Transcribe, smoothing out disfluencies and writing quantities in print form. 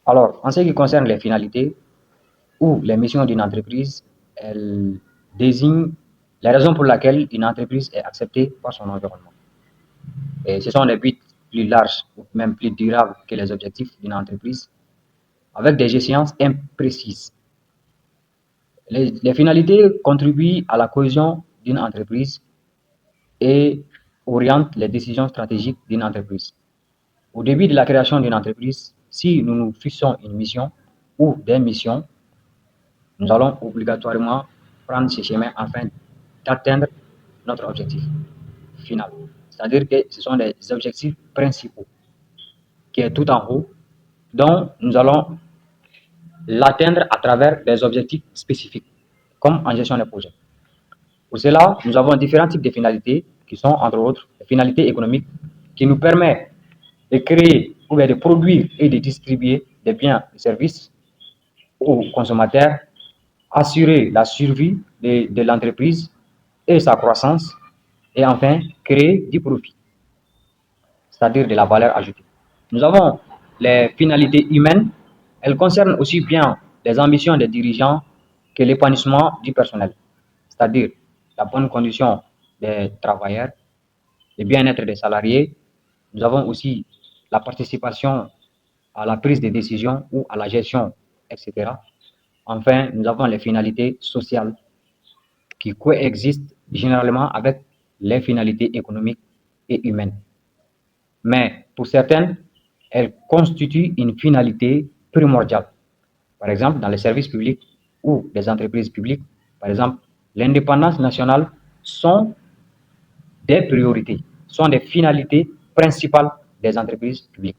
Alors, en ce qui concerne les finalités ou les missions d'une entreprise, elles désignent les raisons pour lesquelles une entreprise est acceptée par son environnement. Et ce sont des buts plus larges ou même plus durables que les objectifs d'une entreprise, avec des échéances imprécises. Les finalités contribuent à la cohésion d'une entreprise et orientent les décisions stratégiques d'une entreprise. Au début de la création d'une entreprise, si nous nous fixons une mission ou des missions, nous allons obligatoirement prendre ce chemin afin d'atteindre notre objectif final. C'est-à-dire que ce sont des objectifs principaux qui est tout en haut, dont nous allons l'atteindre à travers des objectifs spécifiques, comme en gestion de projet. Pour cela, nous avons différents types de finalités qui sont, entre autres, les finalités économiques qui nous permettent de créer ou bien de produire et de distribuer des biens et services aux consommateurs, assurer la survie de l'entreprise et sa croissance, et enfin, créer du profit, c'est-à-dire de la valeur ajoutée. Nous avons les finalités humaines. Elles concernent aussi bien les ambitions des dirigeants que l'épanouissement du personnel, c'est-à-dire la bonne condition des travailleurs, le bien-être des salariés. Nous avons aussi la participation à la prise de décision ou à la gestion, etc. Enfin, nous avons les finalités sociales qui coexistent généralement avec les finalités économiques et humaines. Mais pour certaines, elles constituent une finalité primordiale. Par exemple, dans les services publics ou les entreprises publiques, par exemple, l'indépendance nationale sont des priorités, sont des finalités principales des entreprises publiques.